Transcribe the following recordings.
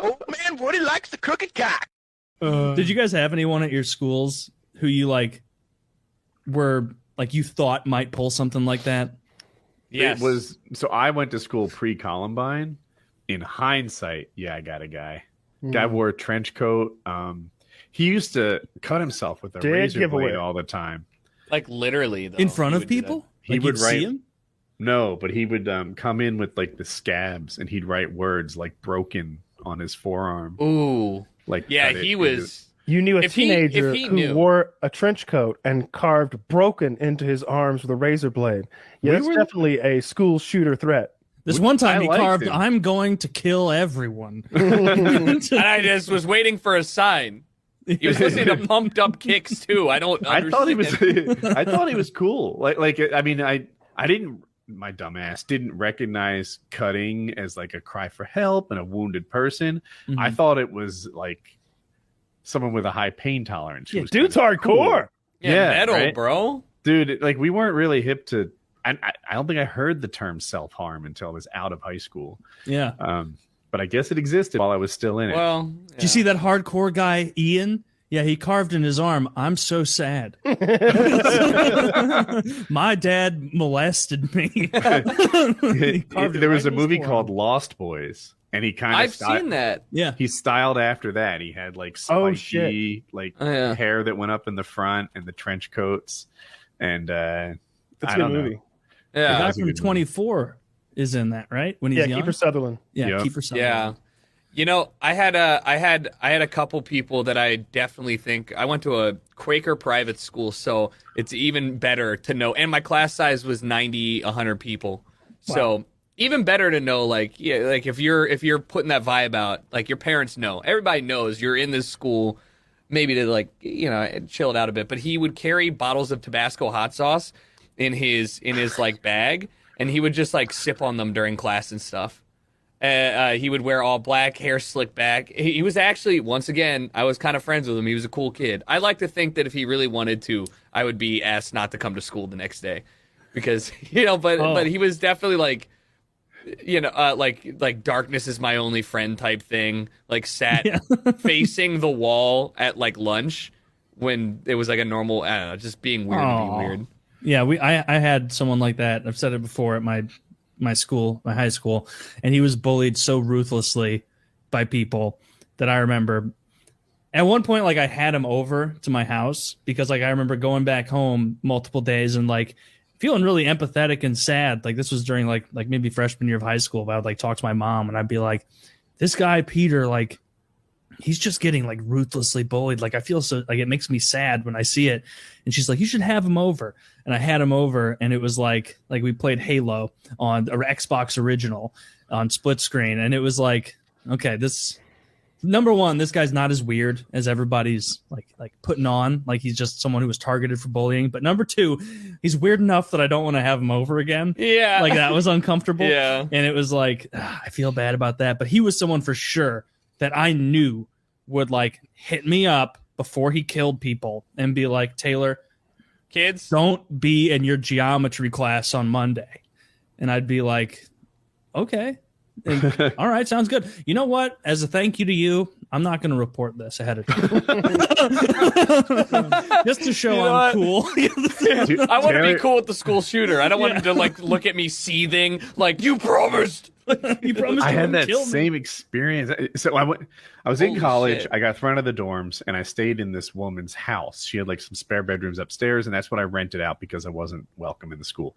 Old man Woody likes the crooked cock. Did you guys have anyone at your schools who you were you thought might pull something like that? Yes. It was so I went to school pre-Columbine. In hindsight, yeah, I got a guy. Guy wore a trench coat. He used to cut himself with a razor blade all the time. Like literally, though, in front of people. He would write. See him? No, but he would come in with the scabs, and he'd write words like "broken" on his forearm. Ooh, yeah, he was. You knew a teenager who wore a trench coat and carved "broken" into his arms with a razor blade. Yeah, that's definitely a school shooter threat. This one time he carved, "I'm going to kill everyone." And I just was waiting for a sign. He was listening to Pumped Up Kicks too. I thought he was. I thought he was cool. I mean, I didn't. My dumbass didn't recognize cutting as a cry for help and a wounded person. Mm-hmm. I thought it was someone with a high pain tolerance. Yeah, dude's hardcore. Cool. Yeah, metal, right? Bro. Dude, we weren't really hip to. I don't think I heard the term self-harm until I was out of high school. Yeah. But I guess it existed while I was still in it. Well, did you see that hardcore guy, Ian? Yeah, he carved in his arm, "I'm so sad. My dad molested me." There was a movie called Lost Boys, and he kind of I've seen that. Yeah. He styled after that. He had spiky hair that went up in the front and the trench coats. And that's a good movie. Yeah, the guy from 24 is in that, right? When he's young? Kiefer Sutherland. Yeah, yep. Kiefer Sutherland. Yeah. I had a couple people that I definitely think. I went to a Quaker private school, so it's even better to know. And my class size was 90, 100 people. Wow. So even better to know, if you're putting that vibe out, your parents know. Everybody knows you're in this school, maybe to chill it out a bit. But he would carry bottles of Tabasco hot sauce in his bag, and he would just sip on them during class and stuff. He would wear all black, hair slicked back. He was actually, once again, I was kind of friends with him. He was a cool kid. I like to think that if he really wanted to, I would be asked not to come to school the next day, because but he was definitely darkness is my only friend type thing. Sat facing the wall at lunch when it was a normal. I don't know, just being weird and being weird. Yeah, I had someone like that. I've said it before at my school, my high school, and he was bullied so ruthlessly by people that I remember. At one point, I had him over to my house because I remember going back home multiple days and feeling really empathetic and sad. This was during maybe freshman year of high school. But I would talk to my mom and I'd be like, "This guy Peter, he's just getting ruthlessly bullied. I feel so it makes me sad when I see it." And she's like, "You should have him over." And I had him over, and it was we played Halo on the Xbox original on split screen, and it was okay, this number one, this guy's not as weird as everybody's putting on. He's just someone who was targeted for bullying. But number two, he's weird enough that I don't want to have him over again. Yeah, that was uncomfortable. Yeah, and it was I feel bad about that. But he was someone for sure that I knew would hit me up before he killed people and be like, "Taylor, kids, don't be in your geometry class on Monday." And I'd be like, "Okay, and, all right, sounds good. You know what? As a thank you to you, I'm not going to report this ahead of time." Just to show I'm cool. I want to be cool with the school shooter. I don't want him to look at me seething you promised. You promised. I had that same experience. So I was in college. Shit. I got thrown out of the dorms, and I stayed in this woman's house. She had some spare bedrooms upstairs, and that's what I rented out because I wasn't welcome in the school.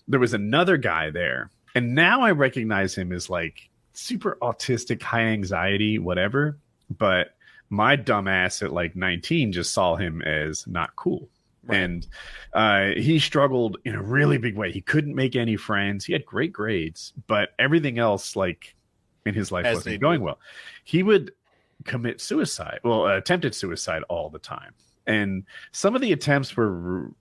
There was another guy there, and now I recognize him as super autistic, high anxiety, whatever. But my dumbass at 19 just saw him as not cool. Right. And he struggled in a really big way. He couldn't make any friends. He had great grades, but everything else in his life wasn't going well. He would commit suicide. Well, attempted suicide all the time. And some of the attempts were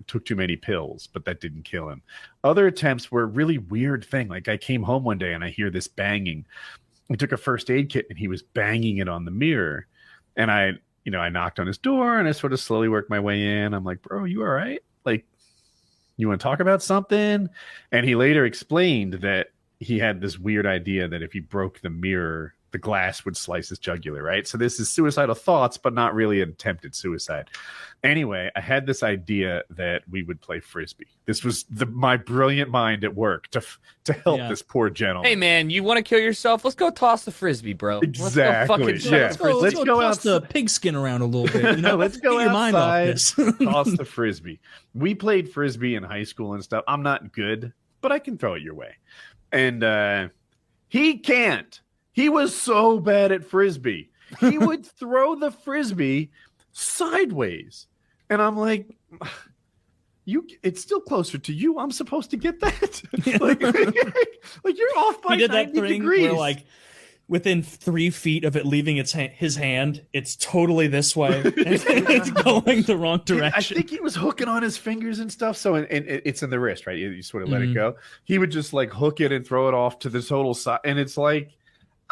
took too many pills, but that didn't kill him. Other attempts were a really weird thing. I came home one day and I hear this banging. I took a first aid kit and he was banging it on the mirror. And I knocked on his door and I sort of slowly worked my way in. I'm like, "Bro, you all right? You want to talk about something?" And he later explained that he had this weird idea that if he broke the mirror, the glass would slice his jugular, right? So this is suicidal thoughts, but not really an attempted suicide. Anyway, I had this idea that we would play Frisbee. This was my brilliant mind at work to help this poor gentleman. Hey, man, you want to kill yourself? Let's go toss the Frisbee, bro. Exactly. Let's go let's go toss the pigskin around a little bit. You know? Let's go Get your mind off outside, this. toss the Frisbee. We played Frisbee in high school and stuff. I'm not good, but I can throw it your way. And he can't. He was so bad at Frisbee. He would throw the Frisbee sideways. And I'm like, it's still closer to you. I'm supposed to get that. like you're off by 90 degrees. Where, like, within 3 feet of it leaving his hand, it's totally this way. It's going the wrong direction. I think he was hooking on his fingers and stuff. So and it's in the wrist, right? You sort of let it go. He would just like hook it and throw it off to the total side. And it's like,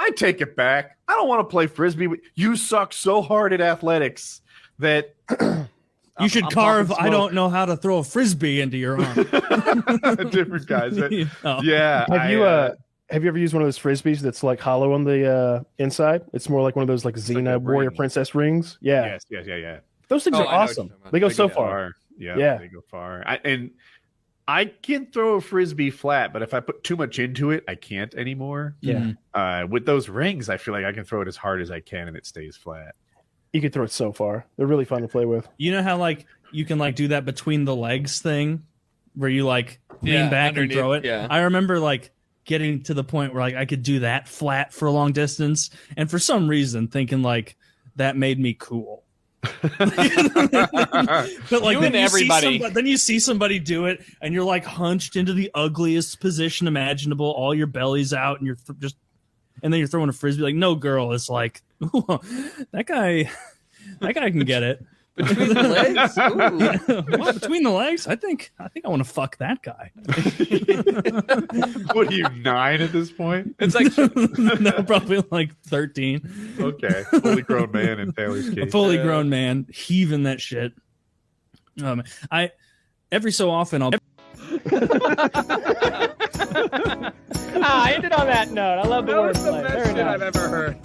I take it back. I don't want to play Frisbee. You suck so hard at athletics that you should carve. I don't know how to throw a Frisbee into your arm. Different guys. Oh. Yeah. Have you ever used one of those Frisbees that's like hollow on the inside? It's more like one of those like Xena like Warrior ring. Princess rings. Yeah. Yes. Those things are awesome. They go so far. Yeah, they go far. I can throw a Frisbee flat, but if I put too much into it, I can't anymore. Yeah. With those rings, I feel like I can throw it as hard as I can and it stays flat. You can throw it so far. They're really fun to play with. You know how like you can like do that between the legs thing where you like lean back and throw it? Yeah. I remember like getting to the point where like I could do that flat for a long distance, and for some reason thinking like that made me cool. But like then you see somebody do it and you're like hunched into the ugliest position imaginable, all your belly's out, and you're and then you're throwing a Frisbee. Like, no girl is like, that guy can get it. Between the legs? Ooh. Well, between the legs, I think I want to fuck that guy. What are you, 9 at this point? It's like no, probably like 13. Okay, fully grown man in Taylor's case. A fully grown man heaving that shit. Every so often I'll. I ended on that note. I love the wordplay. That was the best shit I've ever heard.